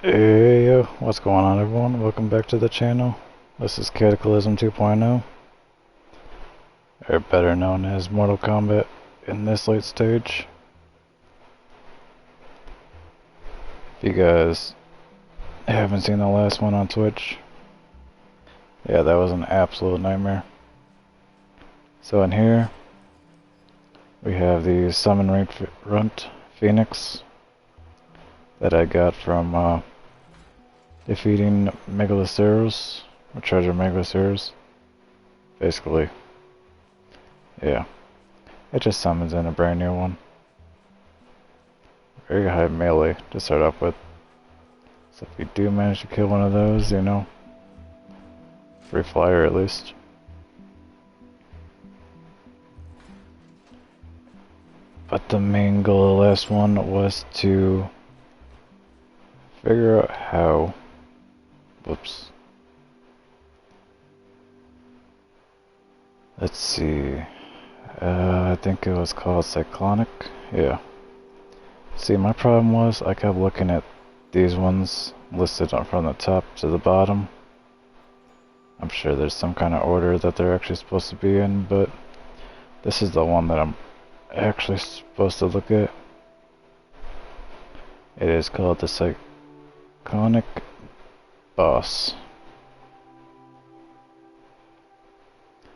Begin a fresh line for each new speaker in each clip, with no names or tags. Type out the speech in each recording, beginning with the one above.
Hey yo, what's going on everyone? Welcome back to the channel. This is Cataclysm 2.0, or better known as Mortal Kombat in this late stage. If you guys haven't seen the last one on Twitch, yeah, that was an absolute nightmare. So in here, we have the Summon Runt Phoenix that I got from defeating Megalosaurus, or Treasure Megalosaurus. Basically, yeah, it just summons in a brand new one. Very high melee to start off with. So if you do manage to kill one of those, you know, free flyer at least. But the main goal of the last one was to figure out how, whoops. Let's see, I think it was called Cyclonic, yeah. See, my problem was I kept looking at these ones listed from the top to the bottom. I'm sure there's some kind of order that they're actually supposed to be in, but this is the one that I'm actually supposed to look at. It is called the Cyclonic Boss,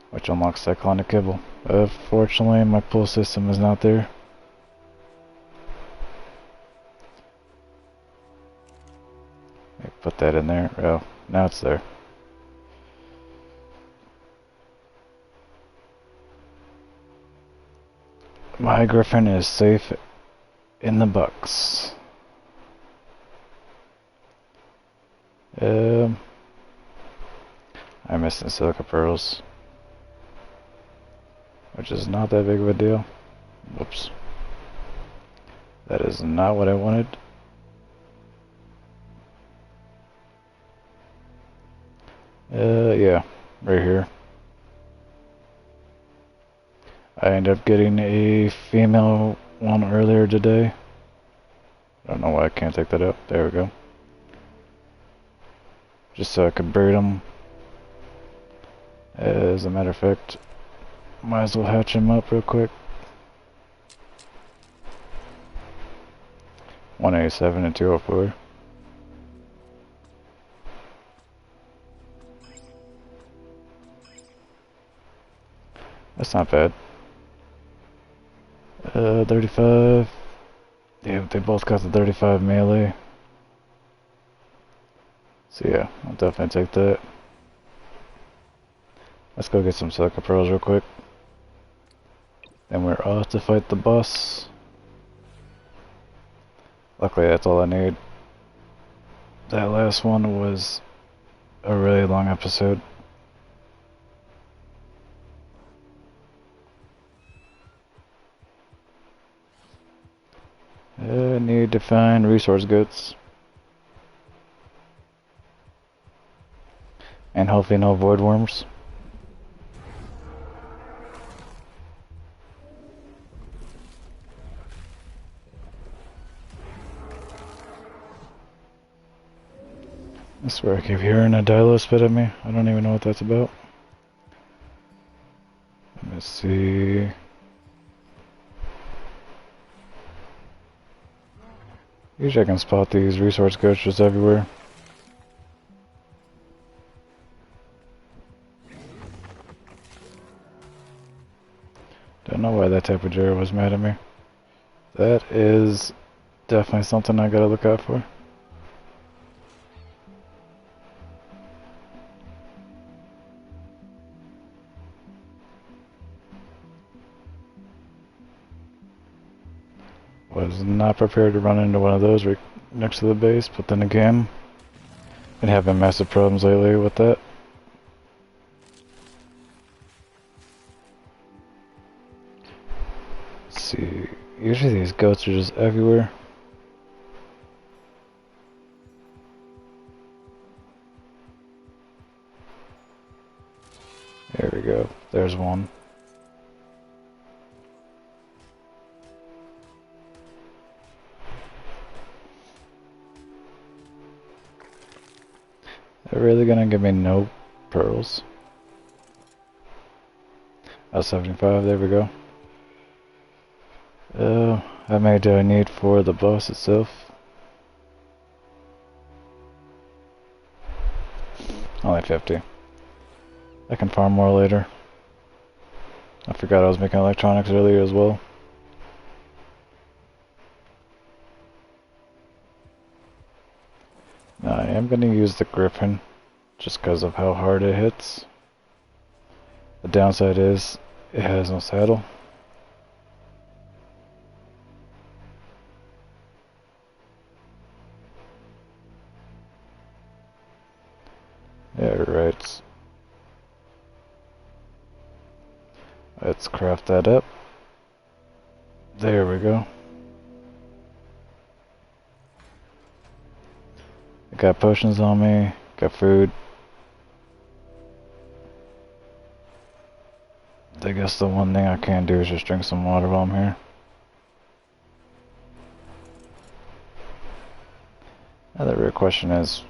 which unlocks Cyclonic Kibble. Fortunately, my pull system is not there. Put that in there. Oh, now it's there. My Griffin is safe in the box. I'm missing silica pearls, which is not that big of a deal. Whoops. That is not what I wanted. Yeah, right here. I ended up getting a female one earlier today. I don't know why I can't take that out. There we go. Just so I could breed them. As a matter of fact, might as well hatch them up real quick. 187 and 204. That's not bad. 35. Yeah, they both got the 35 melee. So yeah, I'll definitely take that. Let's go get some silica pearls real quick. Then we're off to fight the boss. Luckily that's all I need. That last one was a really long episode. I need to find resource goods. And hopefully no void worms. I swear I keep hearing a Dilo spit at me. I don't even know what that's about. Let me see. Usually I can spot these resource goods just everywhere. Don't know why that type of Jera was mad at me. That is definitely something I gotta look out for. Was not prepared to run into one of those right next to the base, but then again, been having massive problems lately with that. Let's see, usually these goats are just everywhere. There we go, there's one. They're really gonna give me no pearls. Oh, 75, there we go. How many do I need for the boss itself? Only 50. I can farm more later. I forgot I was making electronics earlier as well. Now, I am gonna use the Griffin just because of how hard it hits. The downside is it has no saddle. Yeah, right. Let's craft that up. There we go. I got potions on me, got food. I guess the one thing I can do is just drink some water while I'm here. Now the real question is,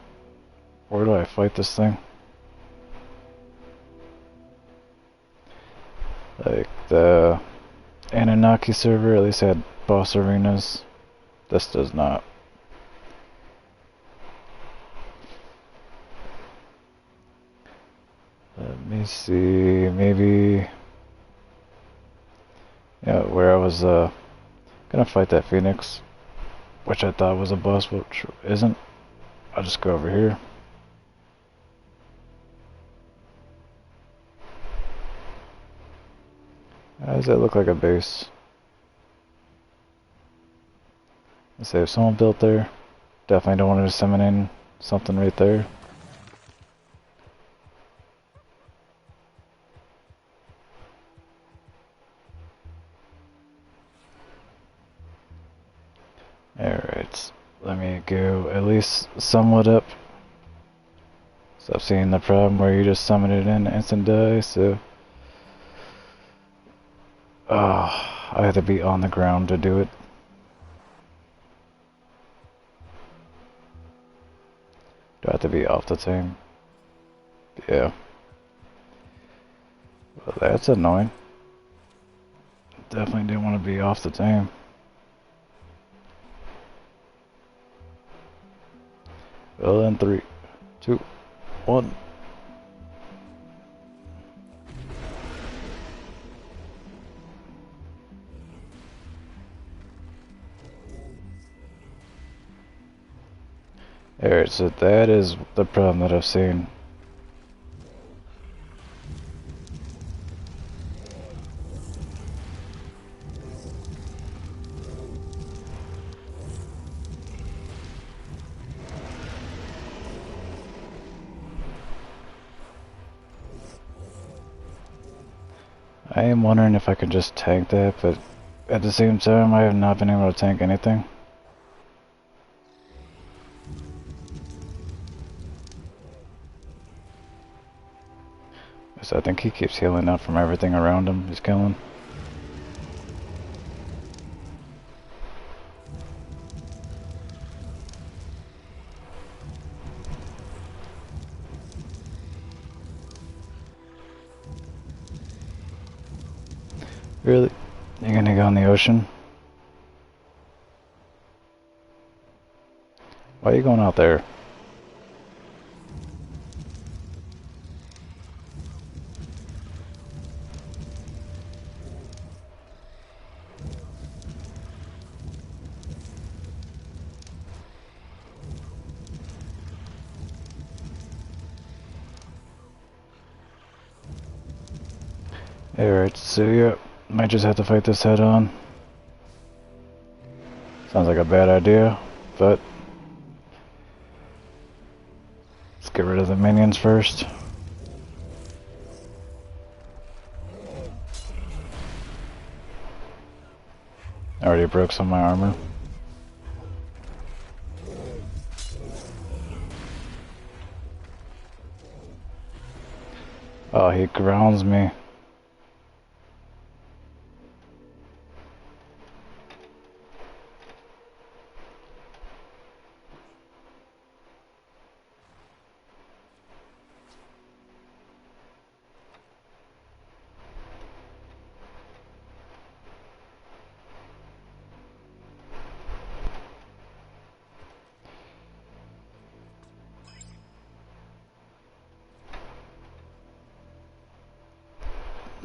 where do I fight this thing? Like the Anunnaki server at least had boss arenas. This does not. Let me see, maybe, yeah, where I was gonna fight that Phoenix, which I thought was a boss, which isn't. I'll just go over here. How does that look like a base? Let's say if someone built there, definitely don't want to disseminate something right there. Alright, let me go at least somewhat up. Stop seeing the problem where you just summon it in and instant die, so... I have to be on the ground to do it. Do I have to be off the team? Yeah. Well, that's annoying. Definitely didn't want to be off the team. Well then, 3, 2, 1. Alright, so that is the problem that I've seen. I am wondering if I can just tank that, but at the same time, I have not been able to tank anything. So I think he keeps healing up from everything around him he's killing. Really? You're gonna go in the ocean? Why are you going out there? Alright, so yeah, might just have to fight this head on. Sounds like a bad idea, but let's get rid of the minions first. I already broke some of my armor. Oh, he grounds me.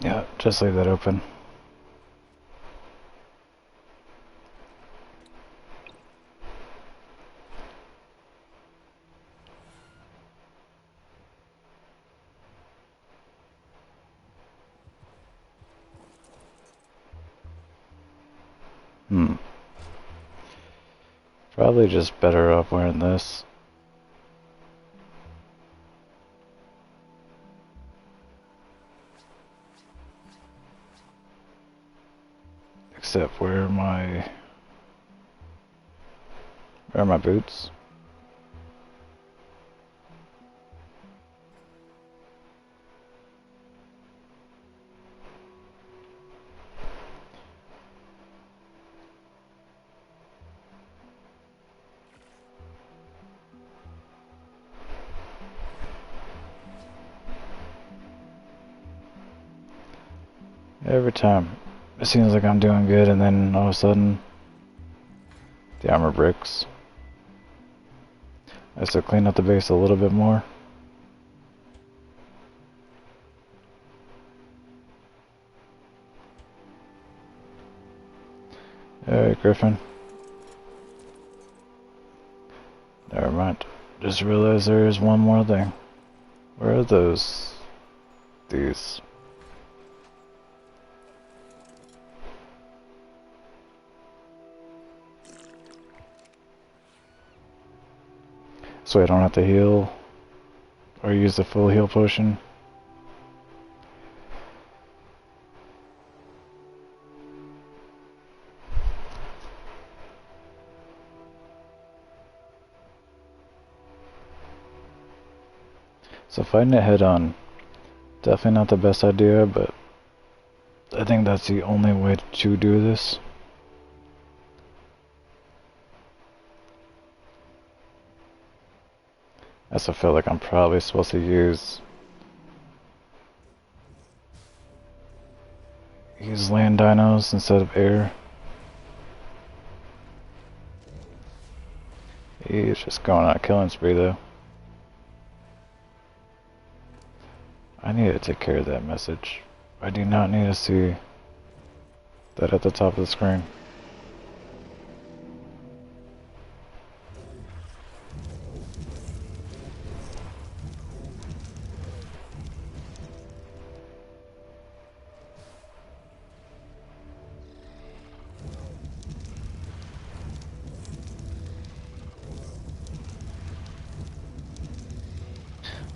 Yeah, just leave that open. Probably just better off wearing this. Except where are my boots? Every time it seems like I'm doing good, and then all of a sudden the armor breaks. I have to clean up the base a little bit more. Alright, Griffin. Never mind. Just realized there is one more thing. Where are those? These. So I don't have to heal or use the full heal potion. So fighting it head on, definitely not the best idea, but I think that's the only way to do this. I also feel like I'm probably supposed to use land dinos instead of air. He's just going on a killing spree though. I need to take care of that message. I do not need to see that at the top of the screen.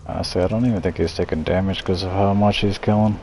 Honestly, I don't even think he's taking damage because of how much he's killing.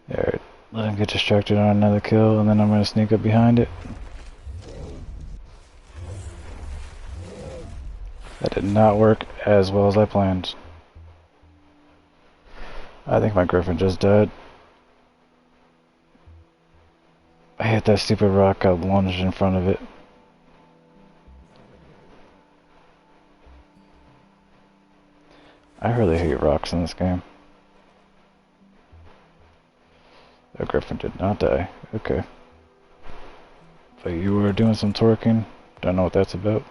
Alright, let him get distracted on another kill, and then I'm going to sneak up behind it. That did not work as well as I planned. I think my Griffin just died. I hit that stupid rock, I lunged in front of it. I really hate rocks in this game. The Griffin did not die. Okay. But you were doing some torquing. Don't know what that's about.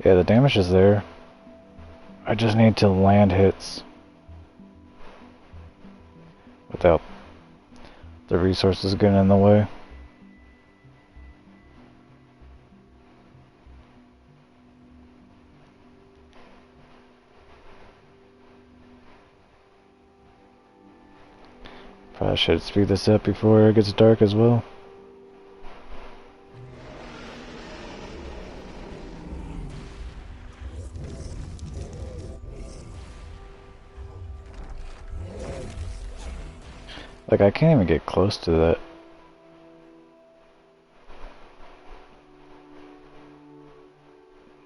Yeah, the damage is there. I just need to land hits without the resources getting in the way. Probably should speed this up before it gets dark as well. Like, I can't even get close to that.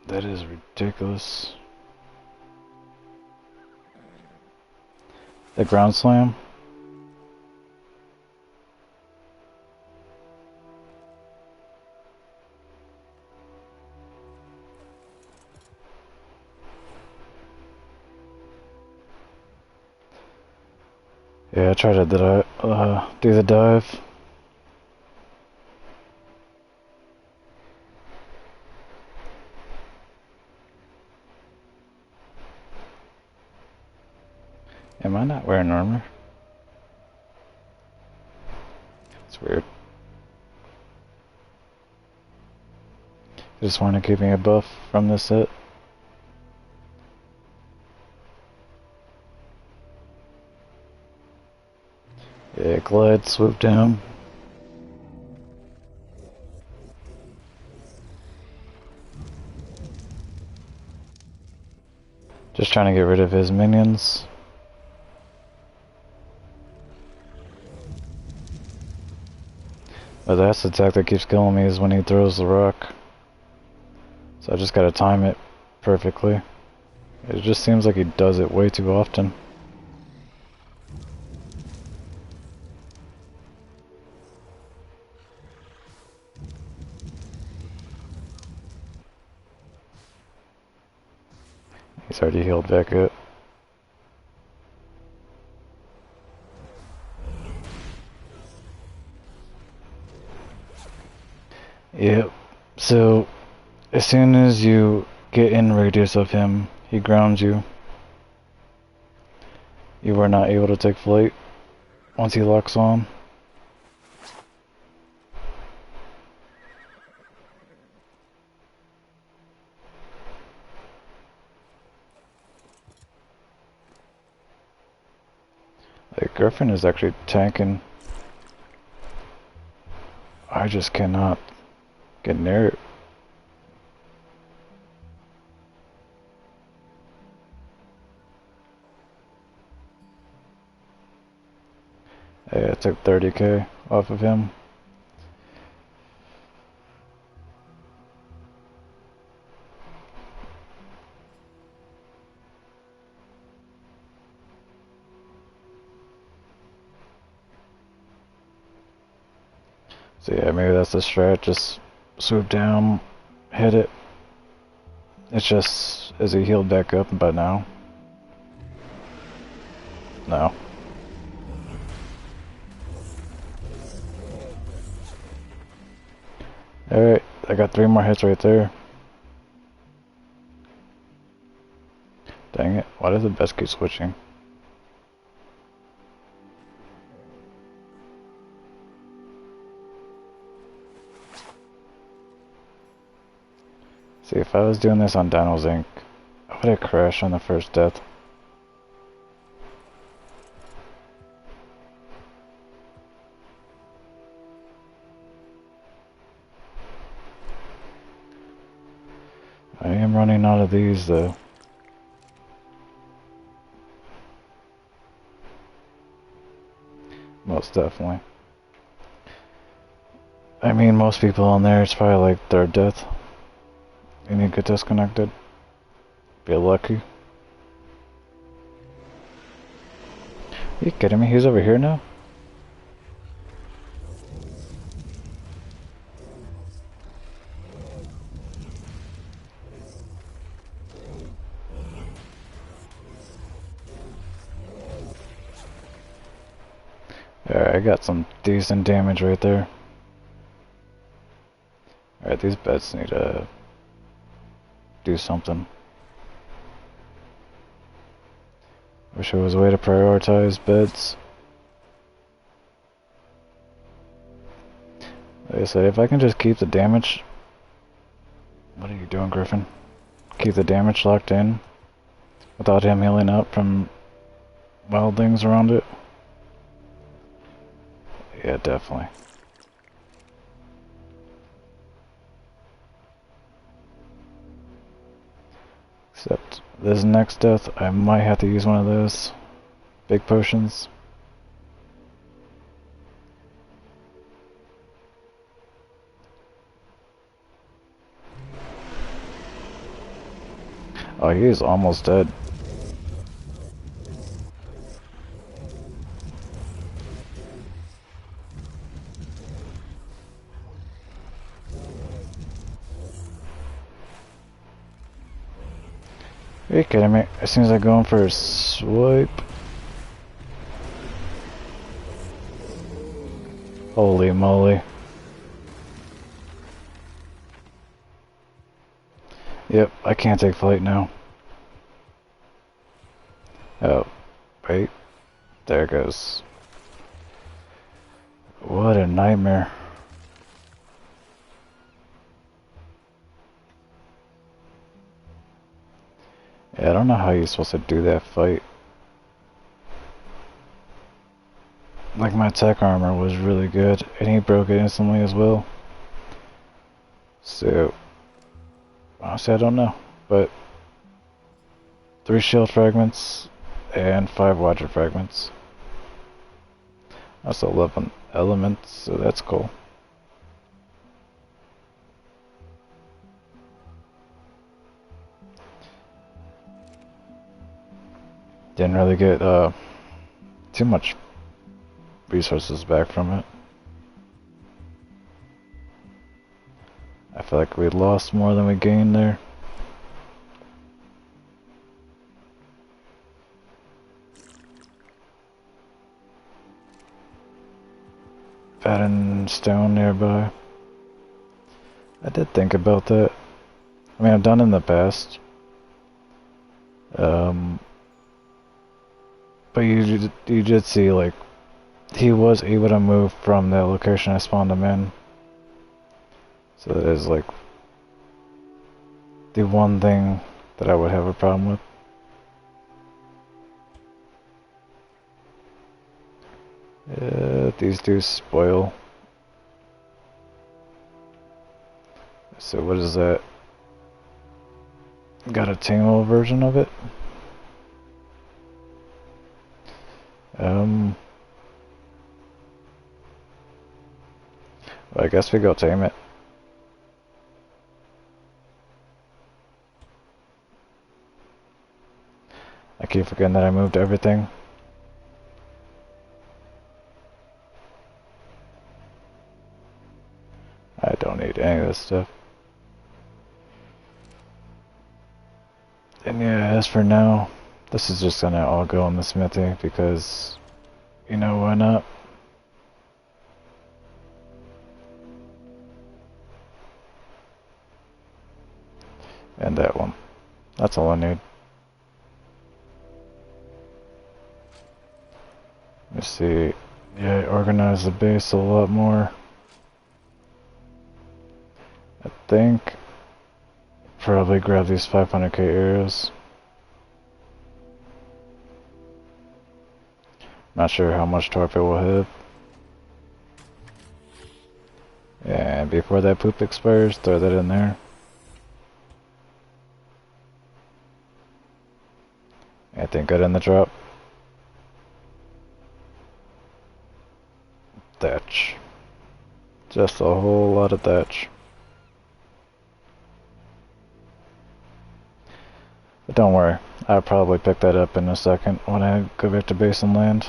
That is ridiculous. The ground slam? Yeah, I tried to do the dive. Am I not wearing armor? It's weird. I just want to give me a buff from this set. Yeah, glide, swoop down. Just trying to get rid of his minions. But that's the attack that keeps killing me is when he throws the rock. So I just gotta time it perfectly. It just seems like he does it way too often. He's already healed back up. Yep. So, as soon as you get in radius of him, he grounds you. You are not able to take flight once he locks on. Like, Griffin is actually tanking. I just cannot get near it. Yeah, I took 30k off of him. So yeah, maybe that's the strat, just swoop down, hit it. It's just, is he healed back up by now? No. Alright, I got 3 more hits right there. Dang it, why does the best keep switching? See, if I was doing this on Dino's Inc., I would have crashed on the first death. I am running out of these though. Most definitely. I mean, most people on there, it's probably like 3rd death. And you get disconnected. Be lucky. Are you kidding me? He's over here now? Alright, I got some decent damage right there. Alright, these beds need to do something. Wish there was a way to prioritize beds. Like I said, if I can just keep the damage... What are you doing, Griffin? Keep the damage locked in without him healing up from wild things around it. Yeah, definitely. Except this next death, I might have to use one of those big potions. Oh, he is almost dead. Are you kidding me? As soon as I go in for a swipe. Holy moly. Yep, I can't take flight now. Oh, wait. There it goes. What a nightmare. Yeah, I don't know how you're supposed to do that fight. Like, my tech armor was really good, and he broke it instantly as well. So, honestly, I don't know. But 3 shield fragments and 5 watcher fragments. Also 11 elements, so that's cool. Didn't really get too much resources back from it. I feel like we lost more than we gained there. Adding stone nearby. I did think about that. I mean, I've done in the past. But you did see, like, he was able to move from that location I spawned him in. So that is, like, the one thing that I would have a problem with. These do spoil. So what is that? Got a Tingle version of it? Well, I guess we go tame it. I keep forgetting that I moved everything. I don't need any of this stuff. And yeah, as for now, this is just gonna all go in the smithy because, you know, why not? And that one. That's all I need. Let's see. Yeah, I organized the base a lot more. I think probably grab these 500k arrows. Not sure how much torpor we'll have. And before that poop expires, throw that in there. Anything good in the drop? Thatch. Just a whole lot of thatch. But don't worry, I'll probably pick that up in a second when I go back to base and land.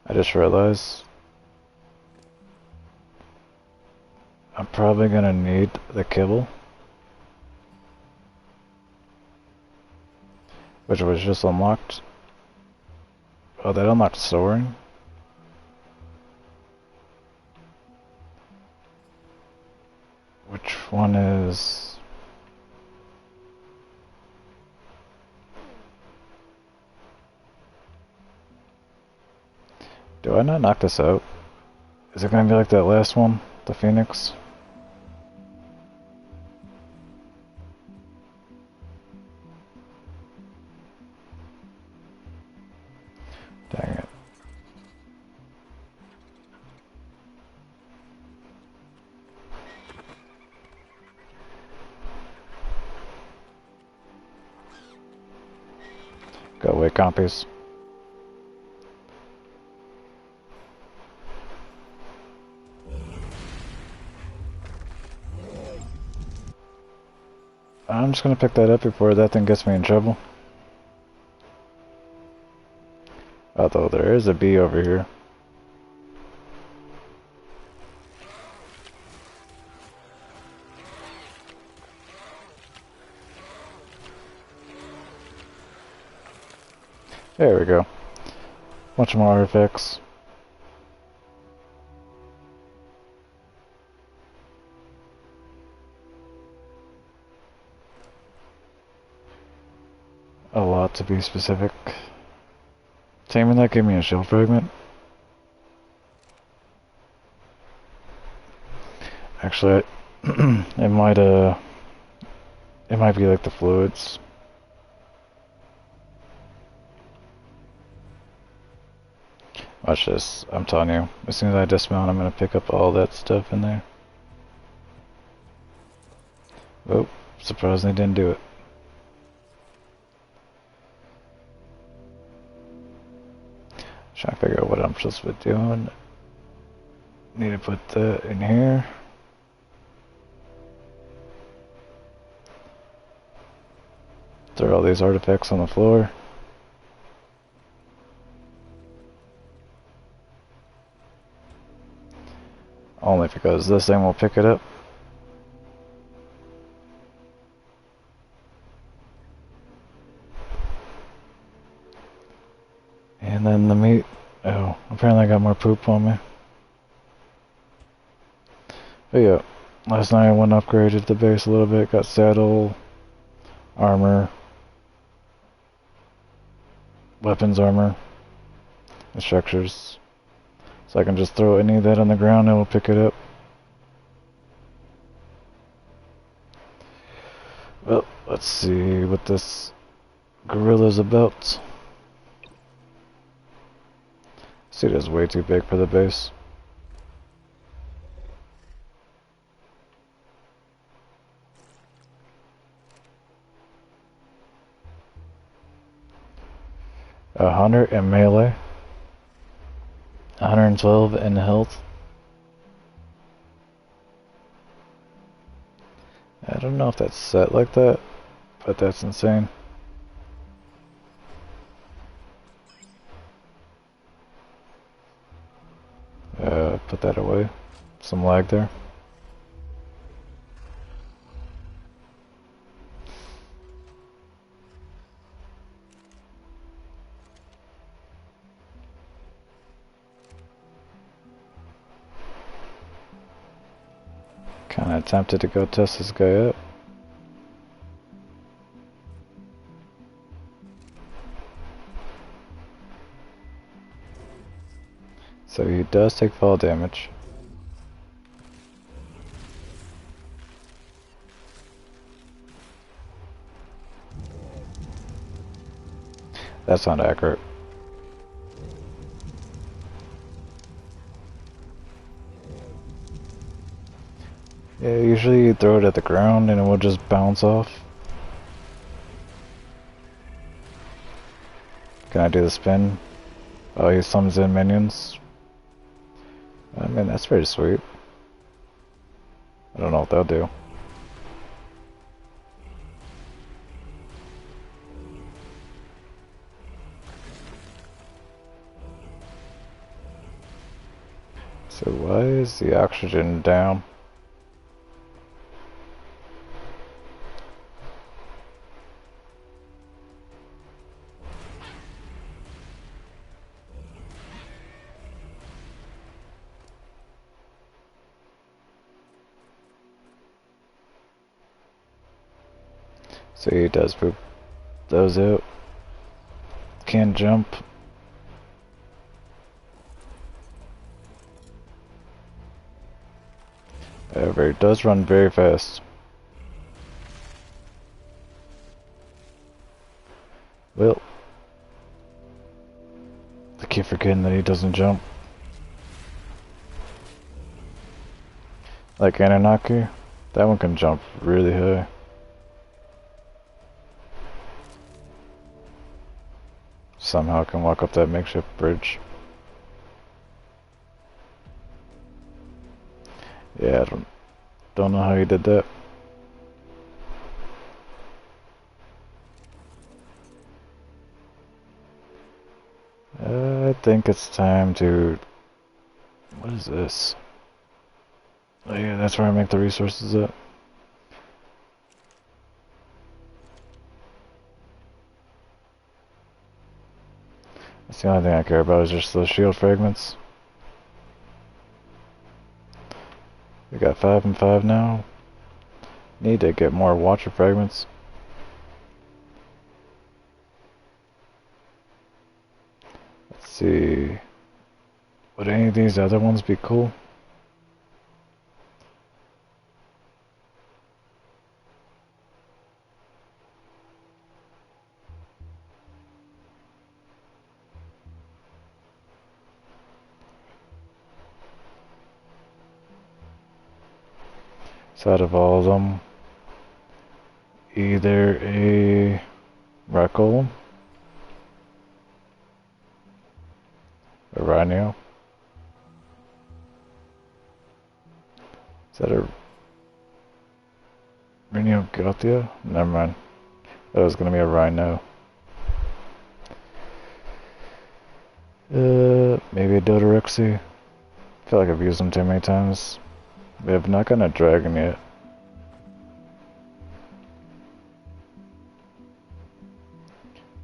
I just realized I'm probably gonna need the kibble, which was just unlocked. Oh, that unlocked soaring? Which one is... Do I not knock this out? Is it gonna be like that last one? The Phoenix? Dang it. compies. I'm just gonna pick that up before that thing gets me in trouble. Although there is a bee over here. There we go. Much more artifacts. A lot to be specific. Taming that gave me a shell fragment. Actually, it might be like the fluids. Watch this. I'm telling you, as soon as I dismount, I'm gonna pick up all that stuff in there. Oh, surprisingly didn't do it. Trying to figure out what I'm supposed to be doing. Need to put that in here. Throw all these artifacts on the floor. Only because this thing will pick it up. And then the meat. Oh, apparently I got more poop on me. But yeah, last night I went and upgraded the base a little bit. Got saddle, armor, weapons armor, and structures. So I can just throw any of that on the ground and it will pick it up. Well, let's see what this gorilla's about. This dude is way too big for the base. A 100 in melee. 112 in health. I don't know if that's set like that, but that's insane. Put that away. Some lag there. Kinda tempted to go test this guy out. So he does take fall damage. That's not accurate. Yeah, usually you throw it at the ground and it will just bounce off. Can I do the spin? Oh, he summons in minions. I mean, that's pretty sweet. I don't know what they'll do. So why is the oxygen down? So he does poop those out. Can't jump. However, he does run very fast. Well, I keep forgetting that he doesn't jump. Like Anunnaki, that one can jump really high. somehow can walk up that makeshift bridge. Yeah, I don't know how he did that. I think it's time to... What is this? Oh yeah, that's where I make the resources at. That's the only thing I care about is just those shield fragments. We got 5 and 5 now. Need to get more watcher fragments. Let's see. Would any of these other ones be cool? So out of all of them, either a rock golem, a rhino. Is that a Rhino Gothia? Never mind. That was gonna be a rhino. Maybe a Dodorexy. I feel like I've used them too many times. We have not gotten a dragon yet.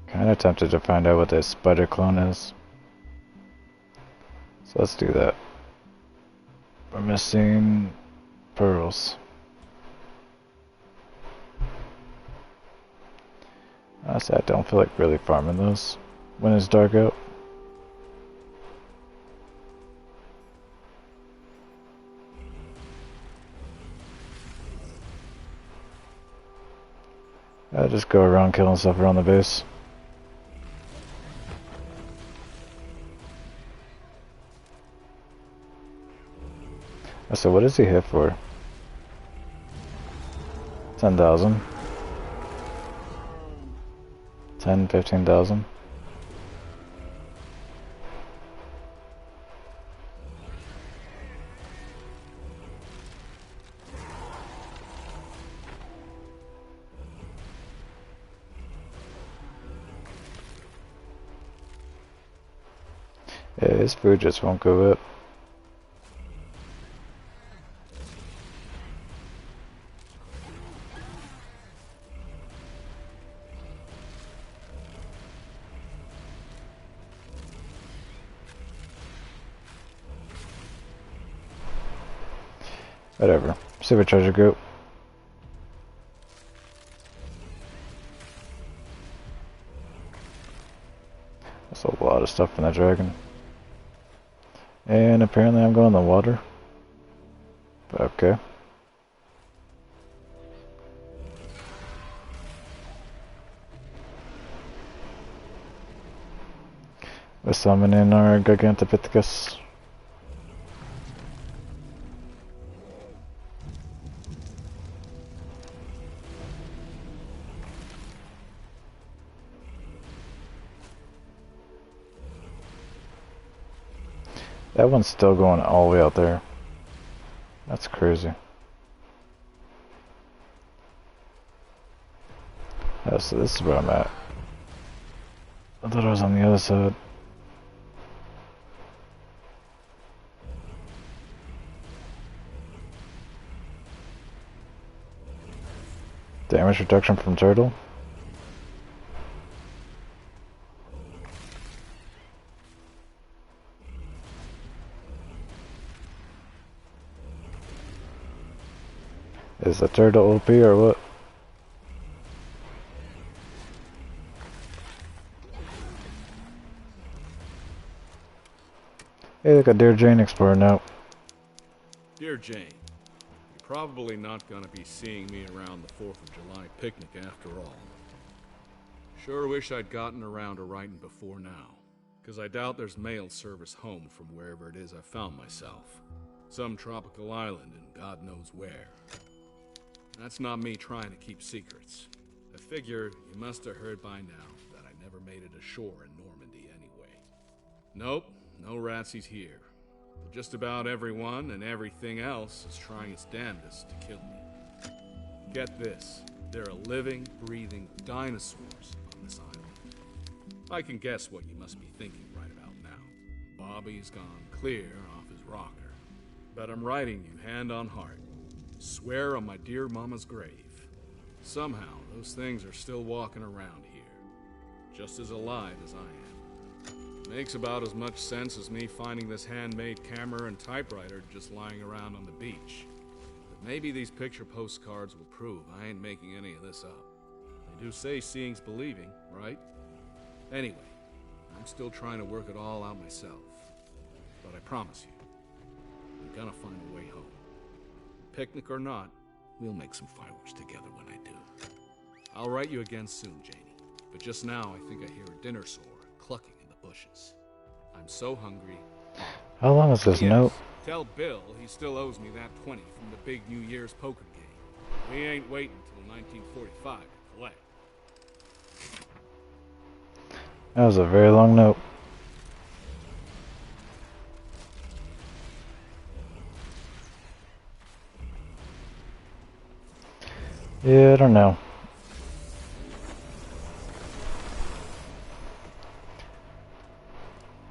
Kinda tempted to find out what that spider clone is. So let's do that. We're missing pearls. Honestly, I don't feel like really farming those when it's dark out. I just go around killing stuff around the base. So what is he hit for? 10,000. 10, 15,000. Yeah, his food just won't go up. Whatever. Save a treasure goat. That's a lot of stuff in that dragon. And apparently I'm going in the water. Okay. We're summoning our Gigantopithecus. That one's still going all the way out there. That's crazy. Yeah, so this is where I'm at. I thought I was on the other side. Damage reduction from turtle. Is the turtle OP or what? Hey, look at Dear Jane exploring now.
Dear Jane, you're probably not gonna be seeing me around the 4th of July picnic after all. Sure wish I'd gotten around to writing before now, because I doubt there's mail service home from wherever it is I found myself. Some tropical island and God knows where. That's not me trying to keep secrets. I figure you must have heard by now that I never made it ashore in Normandy. Nope, no ratsies here. But just about everyone and everything else is trying its damnedest to kill me. Get this, there are living, breathing dinosaurs on this island. I can guess what you must be thinking right about now. Bobby's gone clear off his rocker. But I'm writing you hand on heart. Swear on my dear mama's grave. Somehow, those things are still walking around here. Just as alive as I am. Makes about as much sense as me finding this handmade camera and typewriter just lying around on the beach. But maybe these picture postcards will prove I ain't making any of this up. They do say seeing's believing, right? Anyway, I'm still trying to work it all out myself. But I promise you, I'm gonna find a way home. Picnic or not, we'll make some fireworks together when I do. I'll write you again soon, Janie. But just now, I think I hear a dinner soar clucking in the bushes. I'm so hungry.
How long is this note?
Tell Bill he still owes me that 20 from the big New Year's poker game. We ain't waiting till 1945 to collect.
That was a very long note. Yeah, I don't know.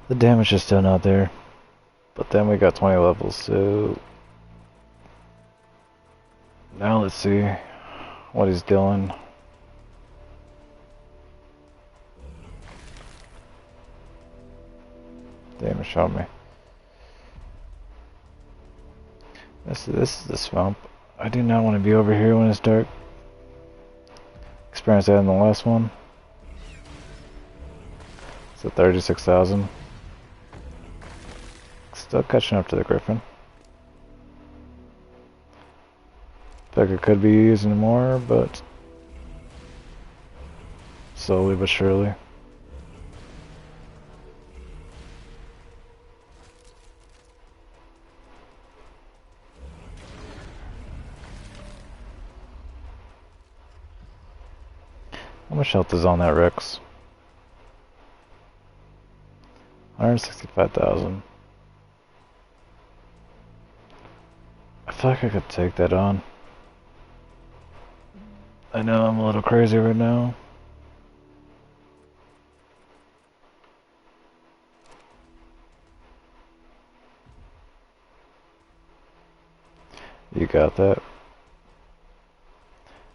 The damage is still not there. But then we got 20 levels, so... Now let's see what he's doing. Damage on me. This is the swamp. I do not want to be over here when it's dark. Experienced that in the last one. It's at 36,000. Still catching up to the Griffin. Feel like it could be using more, but slowly but surely. How much health is on that Rex? 165,000. I feel like I could take that on. I know I'm a little crazy right now. You got that?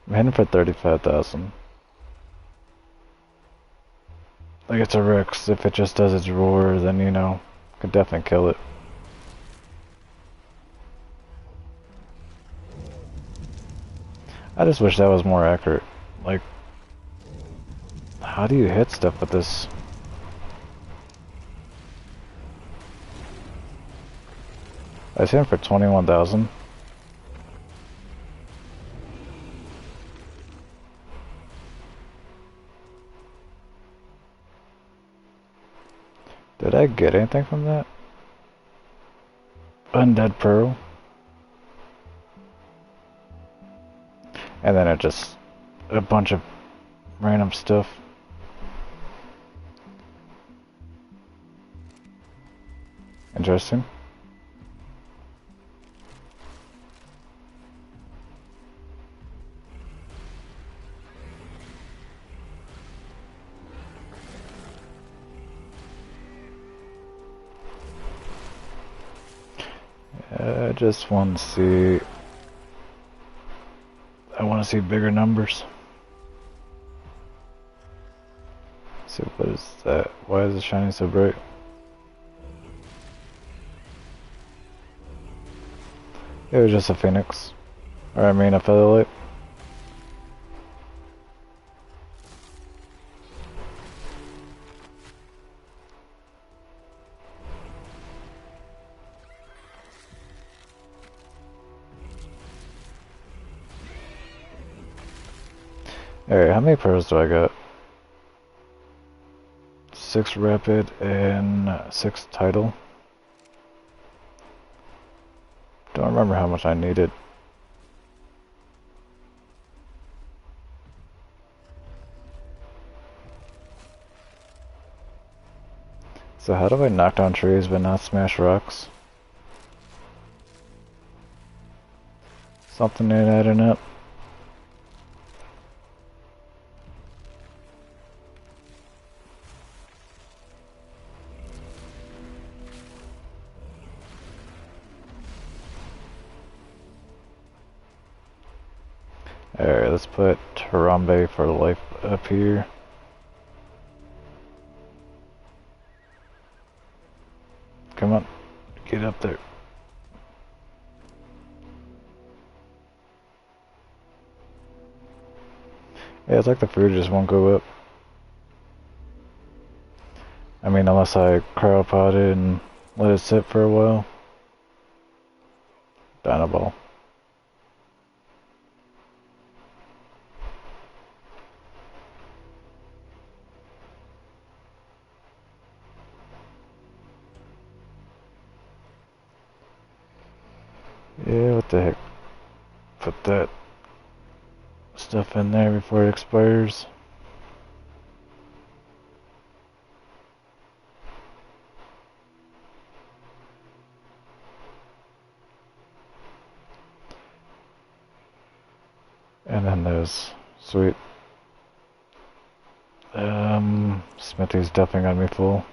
I'm heading for 35,000. Like it's a Rex. If it just does its roar, then you know, could definitely kill it. I just wish that was more accurate. Like, how do you hit stuff with this? I see him for 21,000. Did I get anything from that? Undead Pearl. And then it just a bunch of random stuff. Interesting. I just want to see. I want to see bigger numbers. So what is that? Why is it shining so bright? It was just a phoenix. Or I mean a featherlight. Alright, how many pearls do I got? 6 rapid and 6 tidal. Don't remember how much I needed. So how do I knock down trees but not smash rocks? Something ain't adding up. Alright, let's put Harambe for life up here. Come on, get up there. Yeah, it's like the food just won't go up. I mean, unless I cryopod it and let it sit for a while. Dynaball. Yeah, what the heck? Put that stuff in there before it expires. And then there's sweet. Smithy's definitely got me full.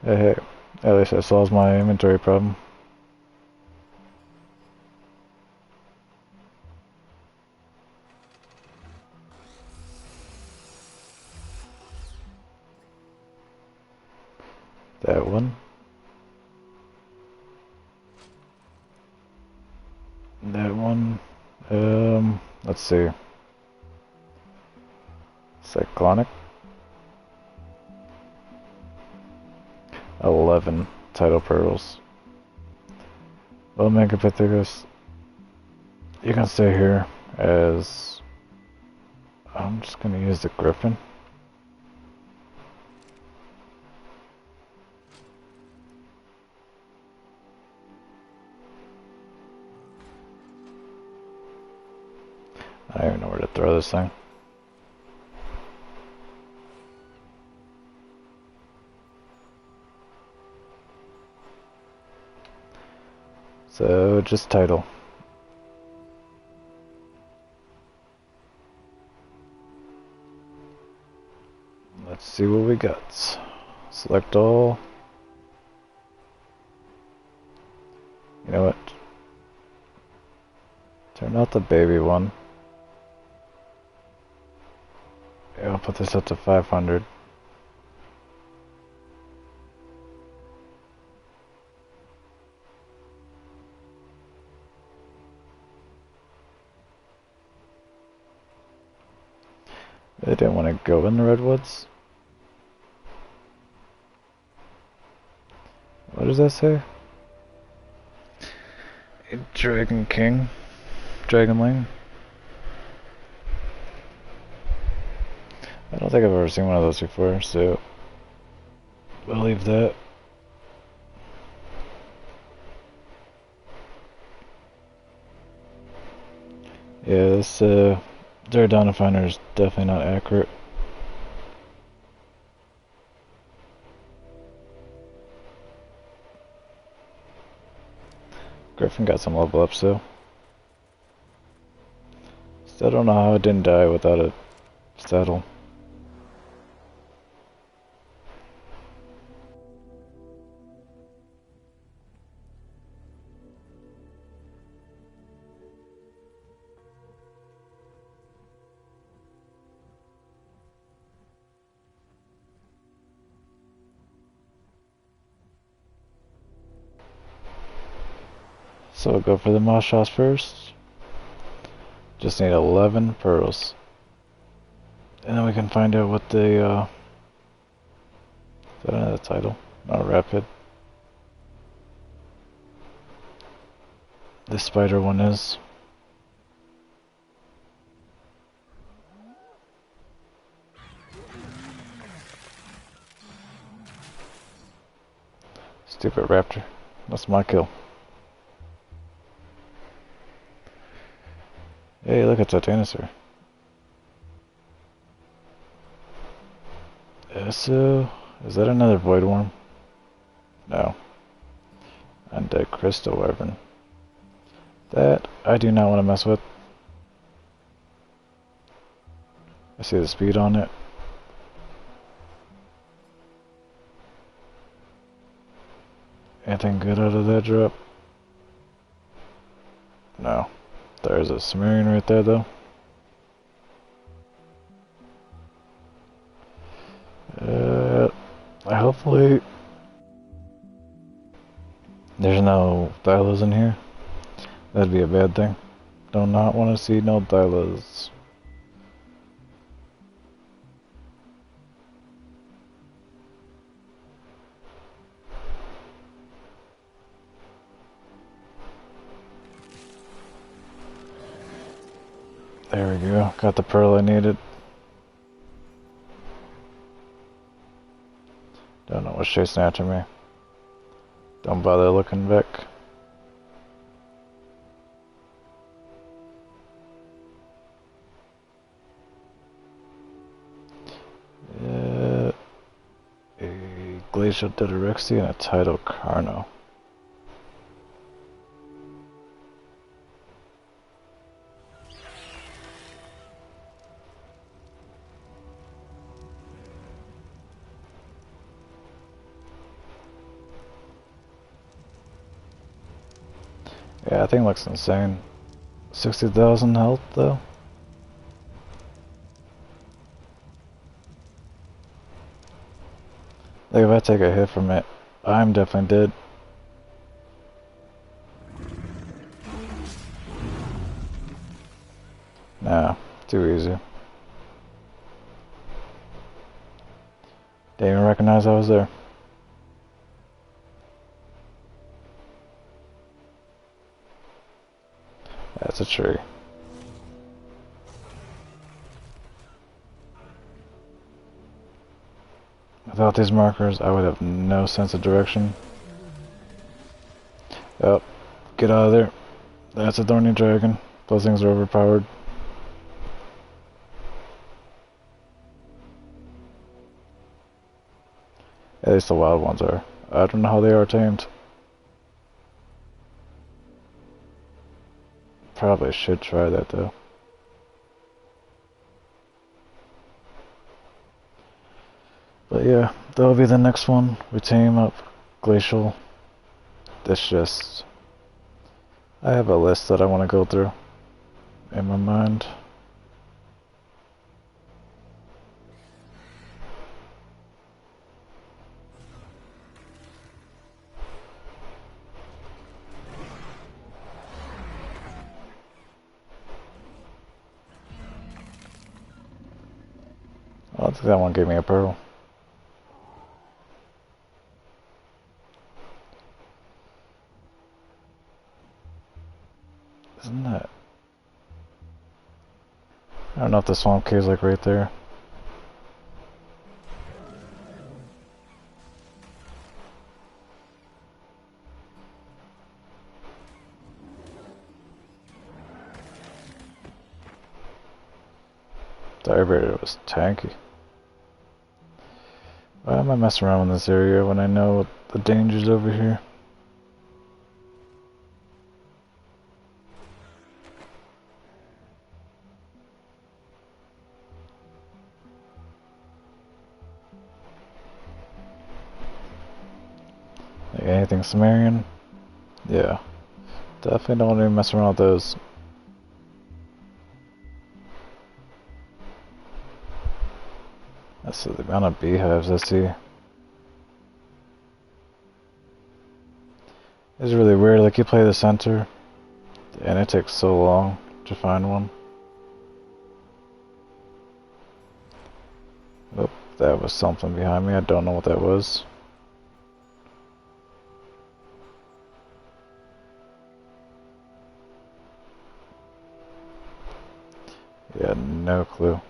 Hey, at least that solves my inventory problem. That one. That one. Let's see. Cyclonic. 11 tidal pearls. Well, Megapithecus, you can stay here as... I'm just gonna use the Griffin. I don't even know where to throw this thing. So, just title. Let's see what we got. Select all. You know what? Turn out the baby one. Yeah, I'll put this up to 500. I didn't want to go in the redwoods. What does that say? A Dragon King? Dragon Lane? I don't think I've ever seen one of those before, so we'll leave that. Yeah, this Duradana Finder is definitely not accurate. Griffin got some level ups though. Still don't know how it didn't die without a saddle. So we'll go for the moss shots first. Just need 11 pearls. And then we can find out what the, is that another title? Not rapid. The spider one is. Stupid raptor. That's my kill. Hey, look, it's a dinosaur. So, is that another void worm? No. Undead crystal weapon. That I do not want to mess with. I see the speed on it. Anything good out of that drop? No. There's a Sumerian right there, though. Hopefully there's no Thylas in here. That'd be a bad thing. Do not want to see no Thylas. There we go. Got the pearl I needed. Don't know what's chasing after me. Don't bother looking back. A glacial Diderexia and a tidal Carno. Yeah, that thing looks insane. 60,000 health though. Like if I take a hit from it, I'm definitely dead. Nah, too easy. Didn't even recognize I was there. That's a tree. Without these markers, I would have no sense of direction. Oh, get out of there. That's a thorny dragon. Those things are overpowered. At least the wild ones are. I don't know how they are tamed. Probably should try that though. But yeah, that'll be the next one. We tame up Glacial. This just... I have a list that I want to go through in my mind. I think that one gave me a pearl. Isn't that... I don't know if the swamp cave's like right there. The aerator was tanky. Why am I messing around in this area when I know the danger's over here? Like anything Sumerian? Yeah. Definitely don't want to mess around with those. That's the amount of beehives I see. It's really weird, like you play the center, and it takes so long to find one. Oh, that was something behind me, I don't know what that was. Yeah, no clue.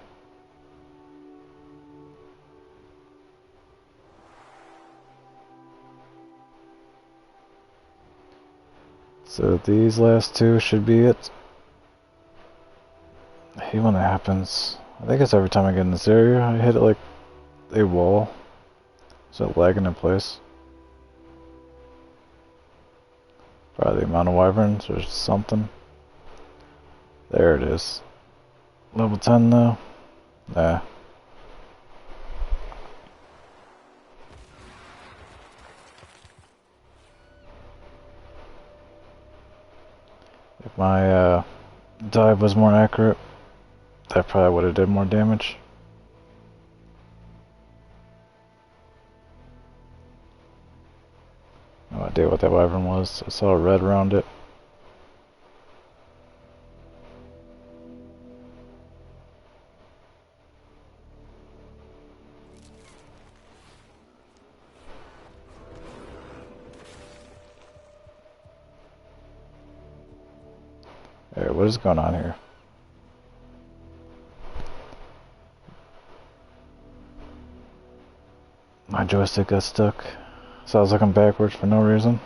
So these last two should be it. I hate when it happens. I think it's every time I get in this area, I hit like a wall. Is it lagging in place? Probably the amount of wyverns or something. There it is. Level 10 though? Nah. If my dive was more accurate, that probably would have did more damage. No idea what that wyvern was. I saw red around it. Alright, what is going on here? My joystick got stuck, so I was looking backwards for no reason.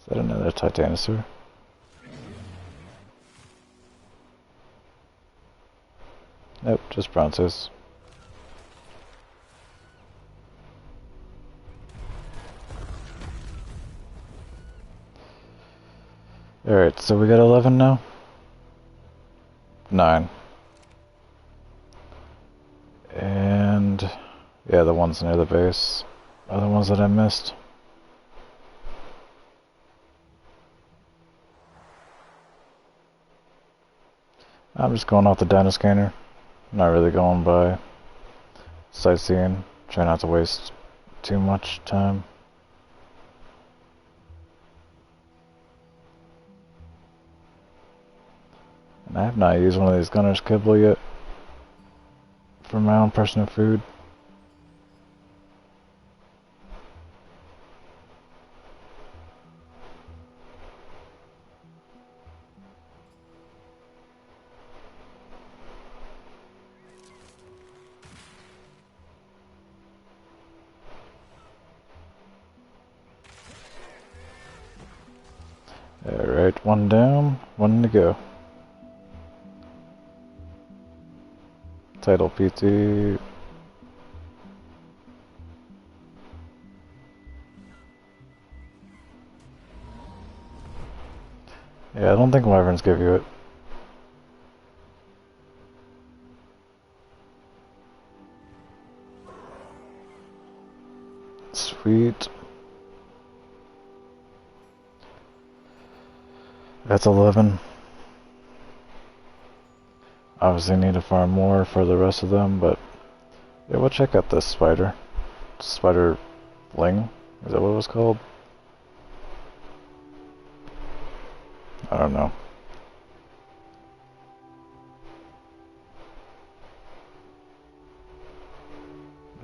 Is that another Titanosaur? Nope, just bronzes. Alright, so we got 11 now? 9. And yeah, the ones near the base are the ones that I missed. I'm just going off the dino scanner. I'm not really going by sightseeing. Try not to waste too much time. And I have not used one of these gunner's kibble yet for my own personal food. Alright, one down, one to go. Title PT. Yeah, I don't think wyverns give you it. Sweet. That's 11. Obviously need to farm more for the rest of them, but yeah, we'll check out this spider. Spider Ling? Is that what it was called? I don't know.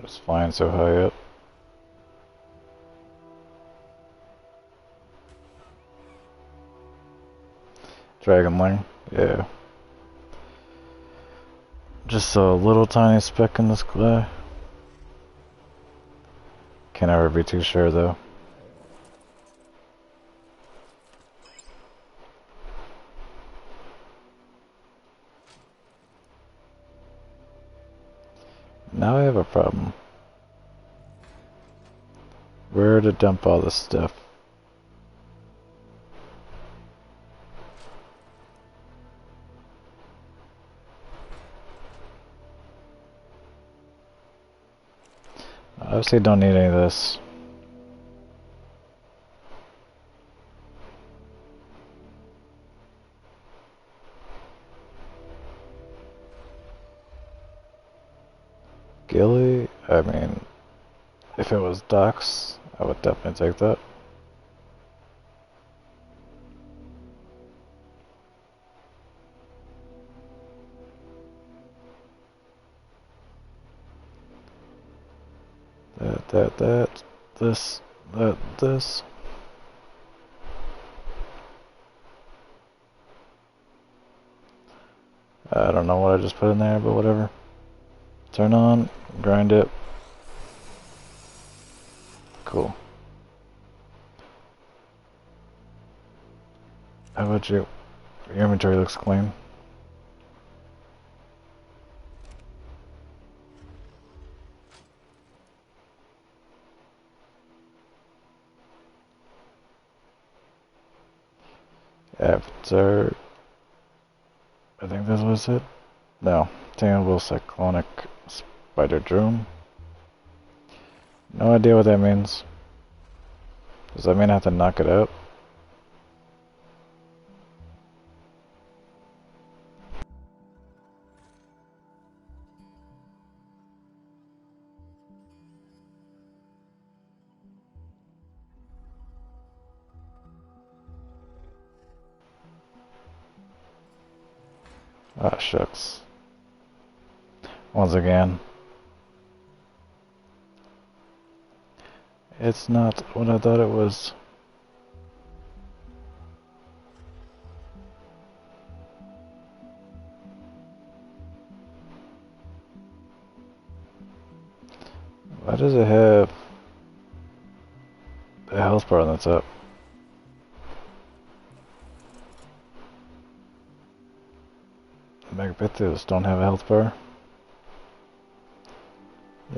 Just flying so high up. Dragonling, yeah. Just a little tiny speck in the sky. Can't ever be too sure though. Now I have a problem. Where to dump all this stuff? Obviously don't need any of this. Gilly? I mean, if it was docks, I would definitely take that. This. I don't know what I just put in there, but whatever. Turn on, grind it. cool. How about you? Your inventory looks clean. After... I think this was it. No. Tangible cyclonic spider drone. No idea what that means. Does that mean I have to knock it out? Ah, shucks. Once again. It's not what I thought it was. Why does it have a health bar that's up? Megapithecus don't have a health bar.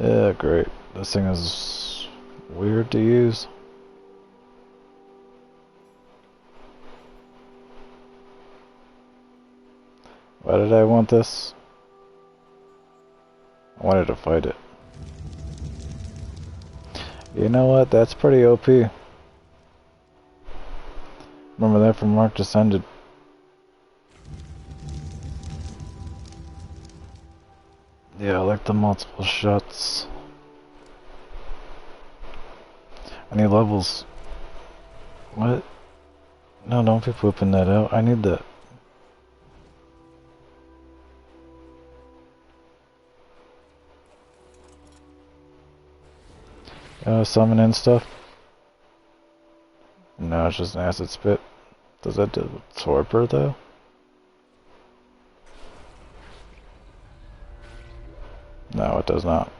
Yeah, great. This thing is weird to use. Why did I want this? I wanted to fight it. You know what? That's pretty OP. Remember that from Mark Descended. Yeah, I like the multiple shots. I need levels. What? No, don't be pooping that out. I need that. Summoning stuff? No, it's just an acid spit. Does that do torpor though? No, it does not.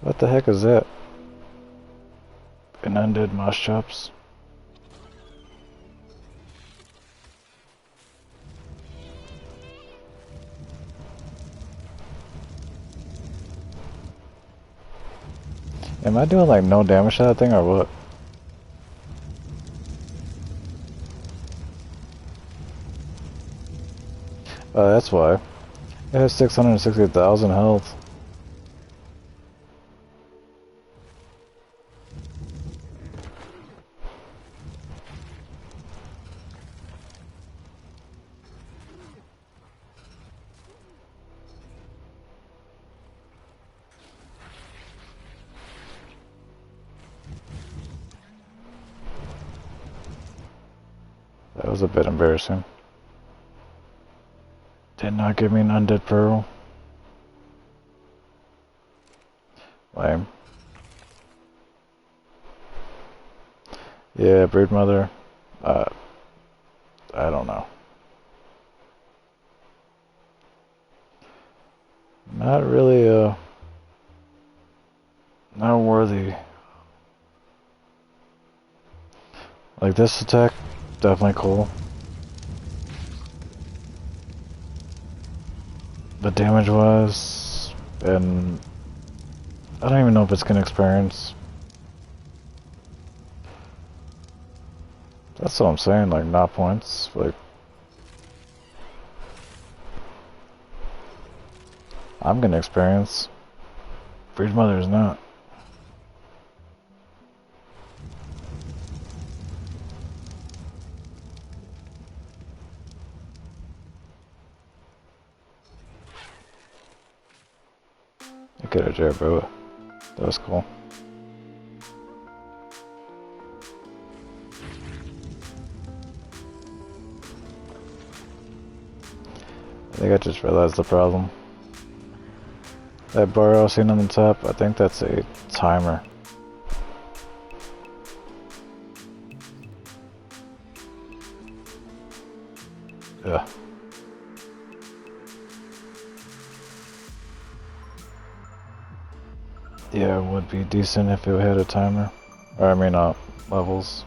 What the heck is that? An undead moss chops? Am I doing like no damage to that thing or what? That's why. It has 660,000 health. That was a bit embarrassing. Did not give me an undead pearl. Lame. Yeah, brood mother. I don't know. Not really, not worthy. Like this attack, definitely cool. But damage wise, and I don't even know if it's gonna experience. That's what I'm saying, like not points, like I'm gonna experience. Breed Mother is not. I could have Jerboa. That was cool. I think I just realized the problem. That bar I was seeing on the top, I think that's a timer. Yeah. Yeah, it would be decent if it had a timer. Or I mean, levels.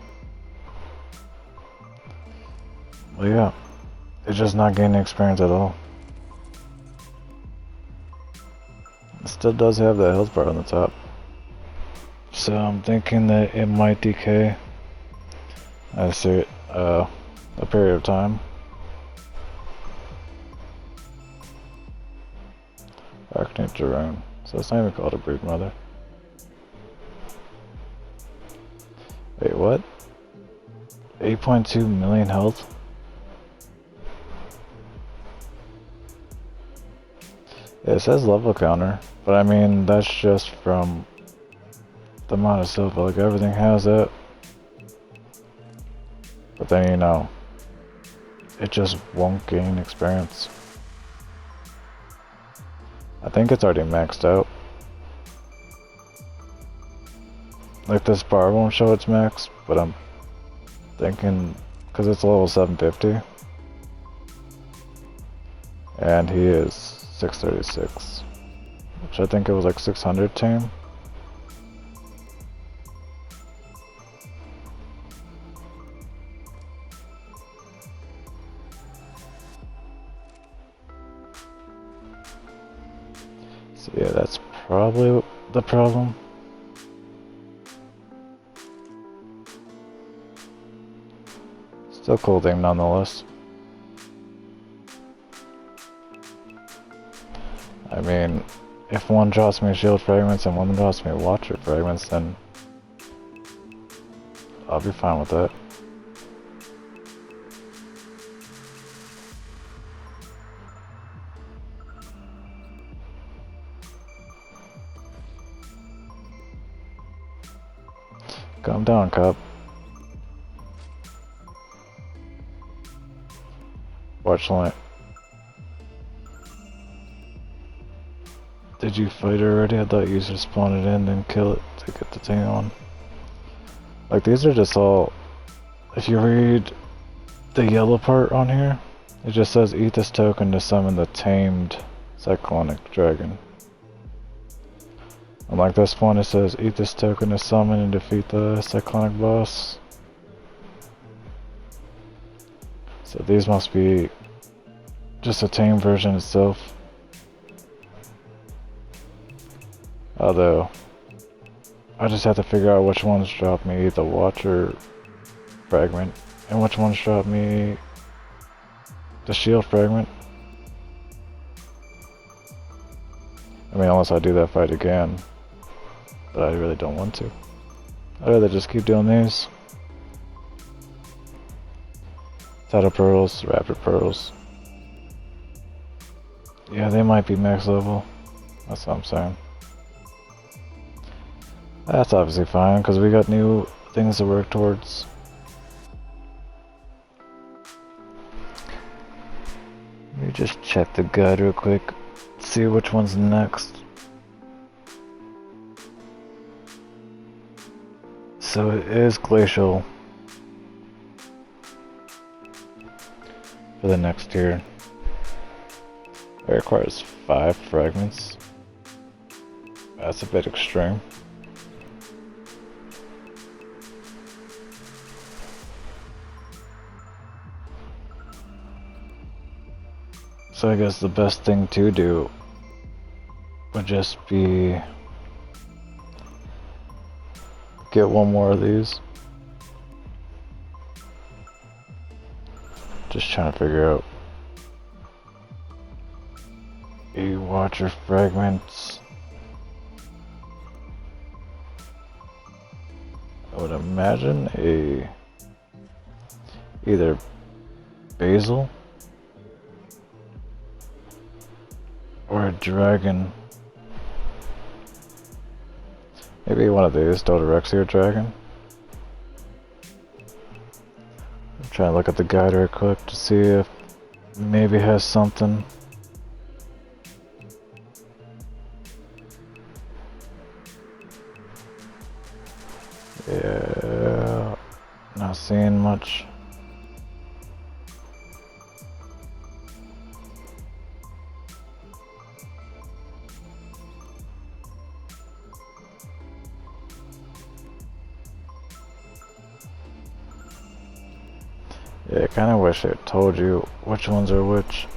Well, yeah. It's just not gaining experience at all. It still does have that health bar on the top. So I'm thinking that it might decay after a period of time. Arctic drone. So it's not even called a brood mother. Wait, what? 8.2 million health? Yeah, it says level counter, but I mean that's just from the amount of silver. Like everything has it, but then you know, it just won't gain experience. I think it's already maxed out. Like this bar won't show its max, but I'm thinking because it's level 750 and he is 636, which I think it was like 600 tame. So yeah, that's probably the problem. Still cool thing nonetheless. I mean, if one drops me shield fragments and one drops me watcher fragments, then I'll be fine with that. Calm down, cop. Watch line. Did you fight already? I thought you just spawn it in and kill it to get the thing on. Like these are just all, if you read the yellow part on here, it just says eat this token to summon the tamed cyclonic dragon. Unlike this one, it says eat this token to summon and defeat the cyclonic boss. So these must be just a tame version itself. Although, I just have to figure out which ones drop me the Watcher fragment and which ones drop me the shield fragment. I mean, unless I do that fight again, but I really don't want to. I'd rather just keep doing these. Tidal Pearls, Rapid Pearls. Yeah, they might be max level. That's what I'm saying. That's obviously fine, because we got new things to work towards. Let me just check the guide real quick. See which one's next. So it is Glacial for the next tier. It requires 5 fragments. That's a bit extreme. So I guess the best thing to do would just be get one more of these. Just trying to figure out a Watcher fragments. I would imagine a either basil or a dragon. Maybe one of these, Dodorexia dragon. I'm trying to look at the guide real quick to see if maybe it has something. Yeah, not seeing much. Yeah, I kind of wish I told you which ones are which.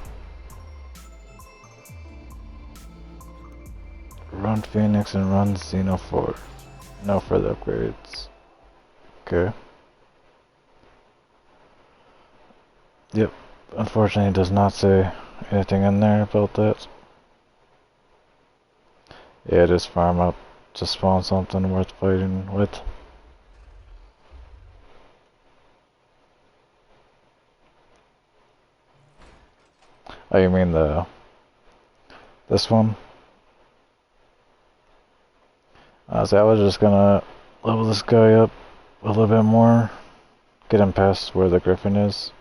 Run Phoenix and run Xeno 4. No further upgrades. Okay. Yep. Unfortunately, it does not say anything in there about that. Yeah, just farm up to spawn something worth fighting with. Oh, you mean this one? So I was just gonna level this guy up a little bit more, get him past where the Griffin is,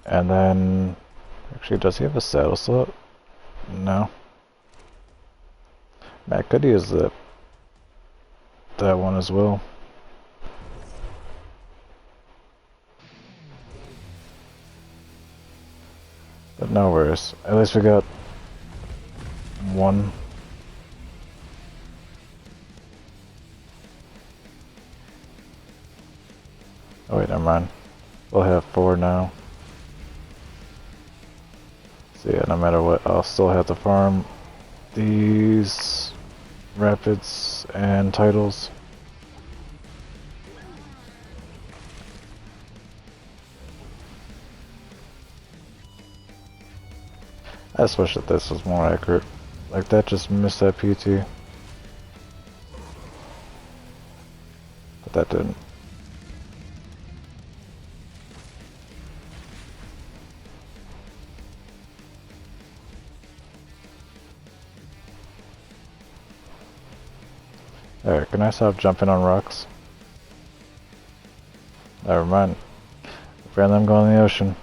and then actually, does he have a saddle slot? No. I could use that one as well. But no worries. At least we got one. Oh wait, never mind. We'll have 4 now. So yeah, no matter what, I'll still have to farm these rapids and titles. I just wish that this was more accurate. Like that just missed that PT. But that didn't. Alright, can I stop jumping on rocks? Never mind. Rather than go in the ocean.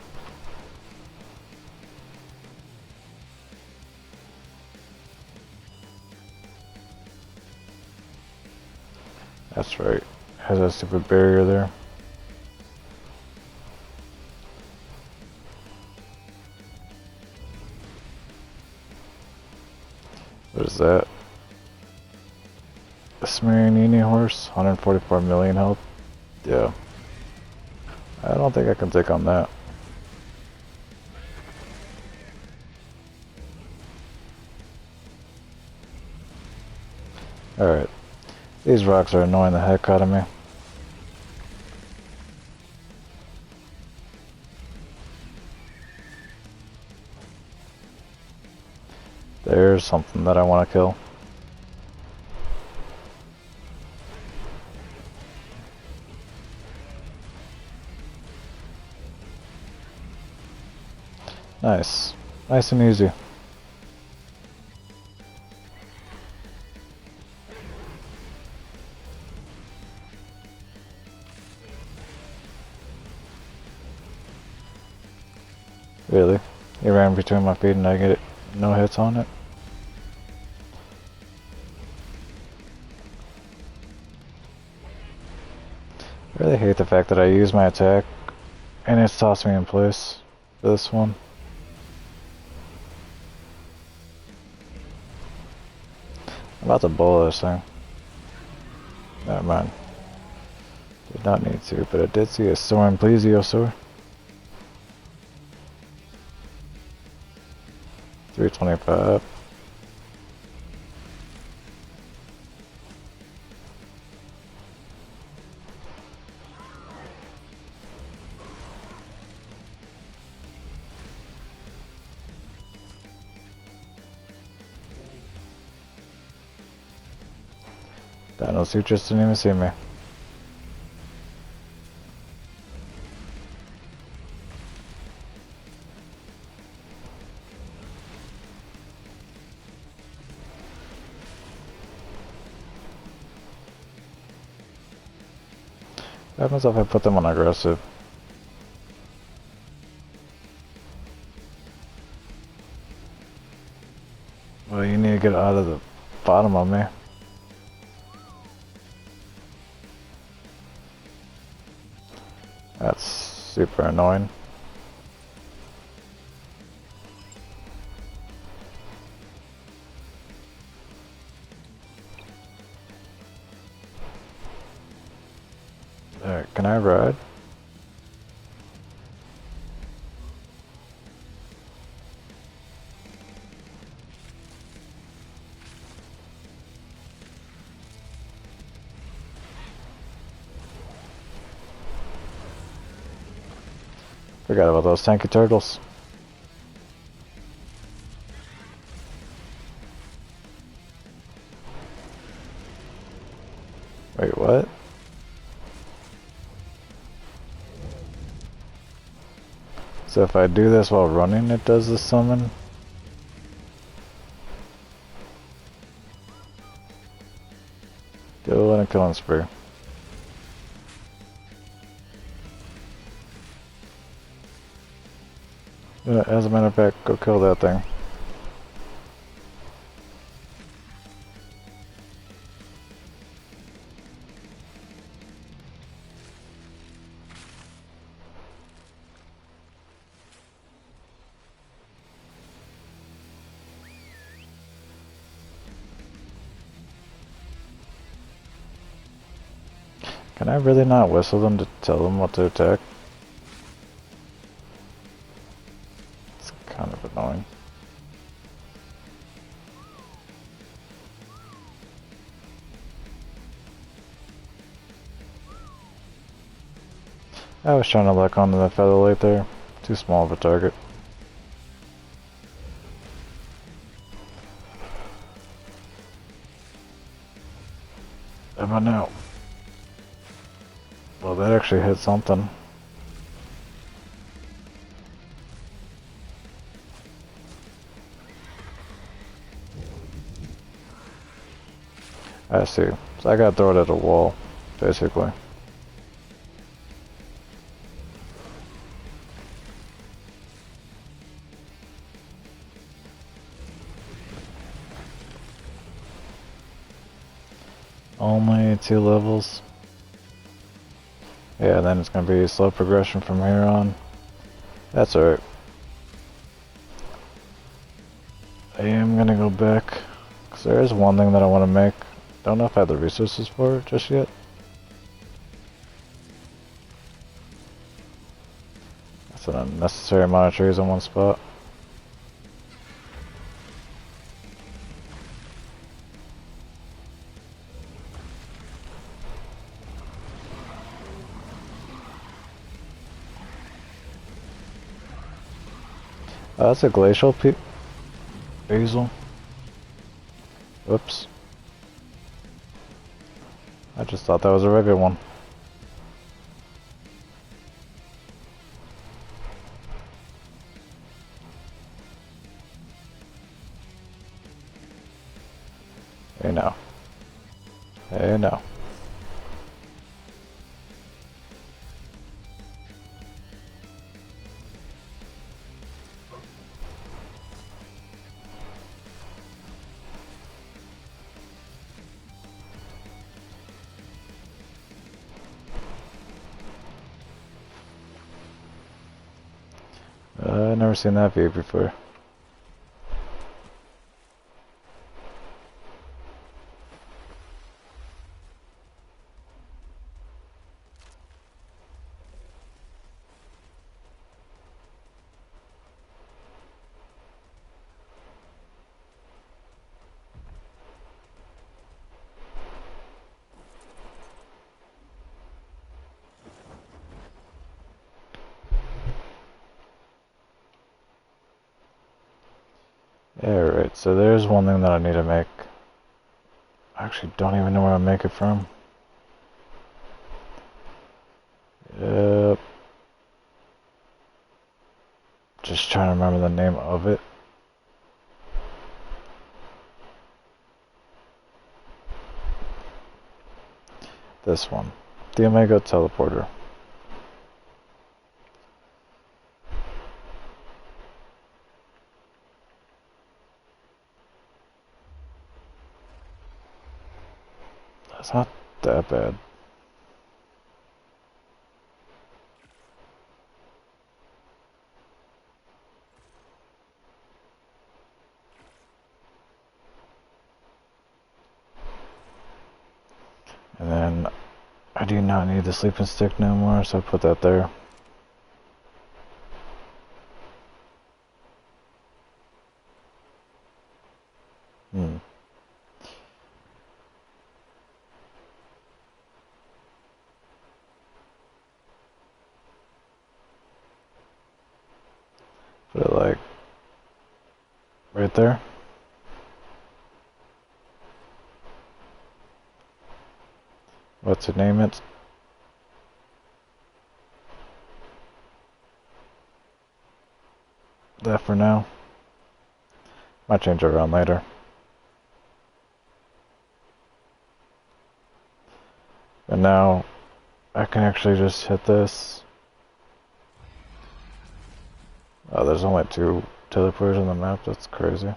That's right. Has that stupid barrier there. What is that? A Smarinini horse, 144 million health. Yeah. I don't think I can take on that. Alright. These rocks are annoying the heck out of me. There's something that I want to kill. Nice. Nice and easy. Really? He ran between my feet and I get it. No hits on it? I really hate the fact that I use my attack and it's tossed me in place for this one. I'm about to bowl this thing. Never mind. Did not need to, but I did see a Soaring Plesiosaur. 325. Dino Sutras didn't even see me. What happens if I put them on aggressive? Well, you need to get out of the bottom of me. That's super annoying. Alright, can I ride? Forgot about those tanky turtles. Wait, what? So if I do this while running, it does the summon? Go in a killing spree. As a matter of fact, go kill that thing. Can I really not whistle them to tell them what to attack? It's kind of annoying. I was trying to lock onto the featherlight there. Too small of a target. How about now? Well, that actually hit something. I see. So I gotta throw it at a wall, basically. Only 2 levels. Yeah, then it's gonna be slow progression from here on. That's alright. I am gonna go back, because there is one thing that I want to make. Don't know if I have the resources for it just yet. That's an unnecessary amount of trees in one spot. That's a glacial basil. Whoops. I just thought that was a regular one. Hey now. Hey now. I've never seen that view before. Alright, so there's one thing that I need to make. I actually don't even know where I make it from. Yep. Just trying to remember the name of it. This one. The Omega Teleporter. That's not that bad. And then I do not need the sleeping stick no more, so I'll put that there. Put it like right there. What to name it? That for now. Might change it around later. But now I can actually just hit this. Oh, there's only 2 teleporters on the map. That's crazy.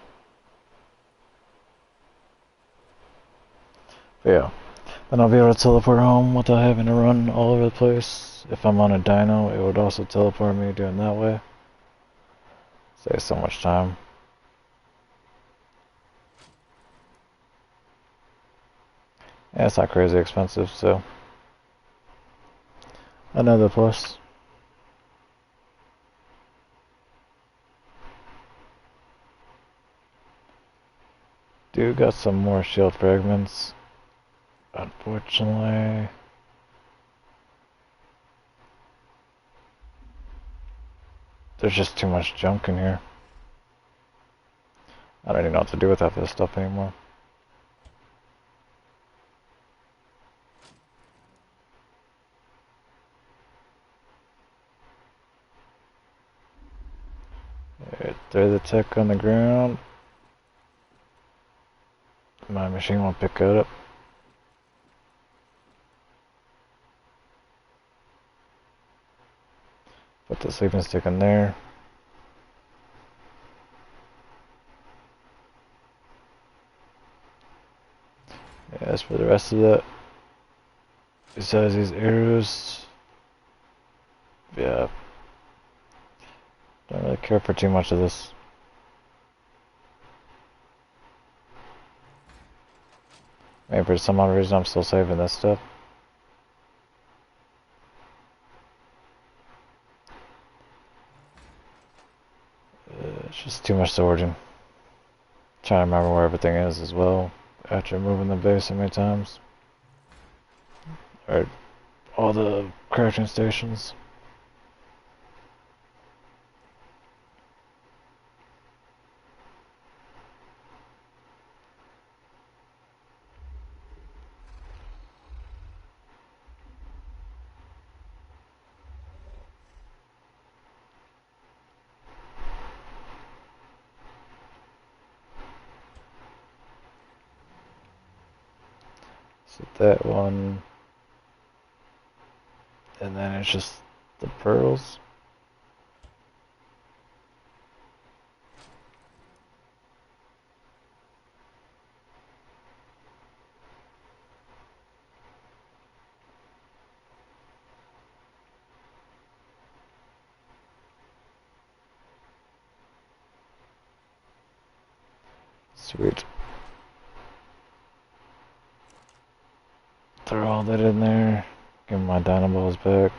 But yeah, then I'll be able to teleport home without having to run all over the place. If I'm on a dino, it would also teleport me doing that way. Saves so much time. Yeah, it's not crazy expensive, so another plus. Dude, got some more shield fragments. Unfortunately, there's just too much junk in here. I don't even know what to do with half this stuff anymore. Right, throw the tech on the ground. My machine won't pick it up. Put the sleeping stick in there. As for the rest of that, besides these arrows, yeah, don't really care for too much of this. Maybe for some odd reason I'm still saving this stuff. It's just too much storage. Trying to remember where everything is as well after moving the base so many times. Or all the crafting stations. So that one, and then it's just the pearls. Sweet. Throw all that in there. Give my dynaballs back.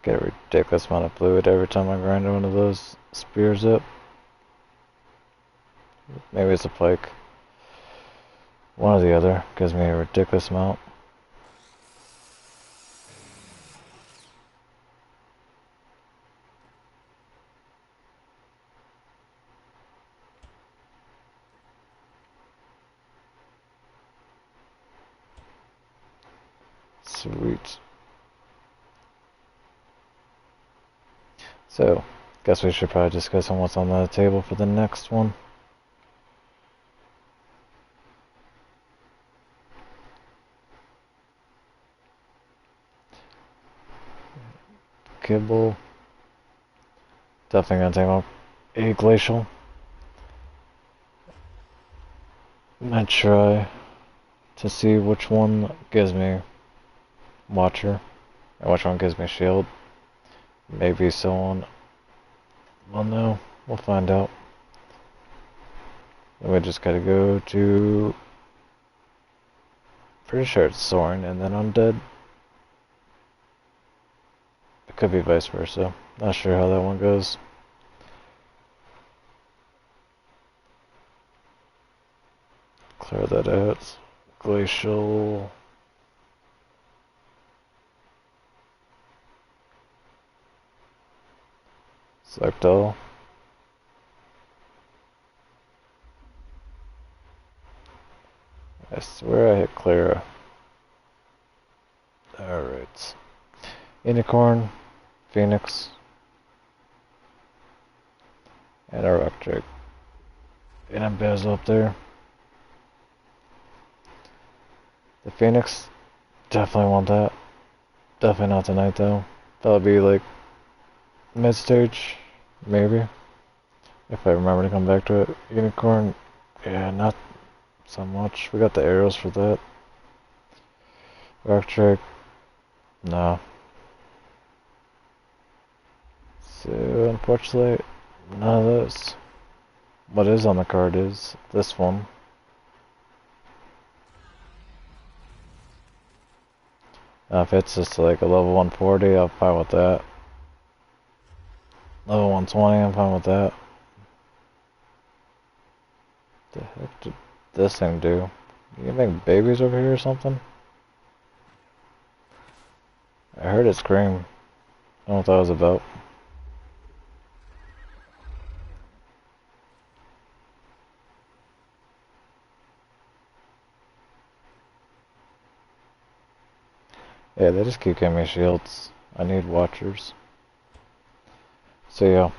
Get a ridiculous amount of fluid every time I grind one of those spears up. Maybe it's a pike. One or the other gives me a ridiculous amount. Sweet. So, guess we should probably discuss on what's on the table for the next one. Kibble. Definitely gonna take up a glacial. Might try to see which one gives me Watcher and which one gives me Shield. Maybe someone will know. We'll find out. Then we just gotta go to... Pretty sure it's Soren and then Undead. It could be vice versa. Not sure how that one goes. Clear that out. Glacial. Select all. I swear I hit clear. Alright. Unicorn, Phoenix, and our Electric. And a bezel up there. The Phoenix, definitely want that. Definitely not tonight though. That'll be like mid-stage, maybe. If I remember to come back to it. Unicorn, yeah, not so much. We got the arrows for that. Electric, no. So, unfortunately, none of those. What is on the card is this one. If it's just like a level 140, I'm fine with that. Level 120, I'm fine with that. What the heck did this thing do? You make babies over here or something? I heard it scream. I don't know what that was about. Yeah, they just keep giving me shields. I need watchers. So yeah,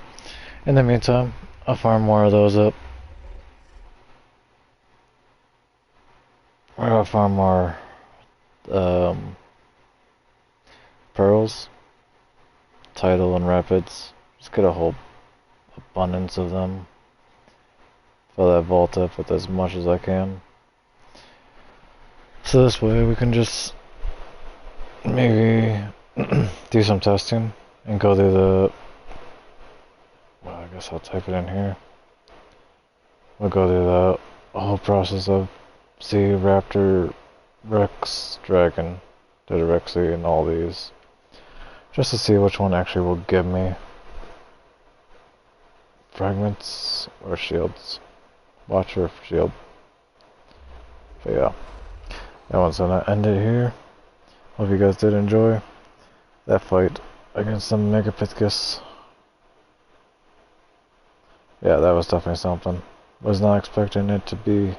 in the meantime, I'll farm more of those up. I'll farm more pearls, tidal and rapids. Just get a whole abundance of them. Fill that vault up with as much as I can. So this way we can just maybe do some testing and go through the... Well, I guess I'll type it in here. We'll go through the whole process of Sea, Raptor, Rex, Dragon, Rexy, and all these. Just to see which one actually will give me fragments or shields. Watcher, shield. But yeah, that one's gonna end it here. Hope you guys did enjoy that fight against some Megapithecus. Yeah, that was definitely something. Was not expecting it to be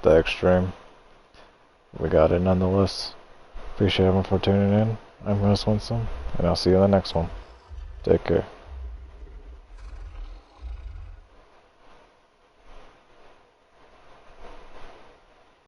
that extreme. We got it nonetheless. Appreciate everyone for tuning in. I'm Russ Winston, and I'll see you in the next one. Take care.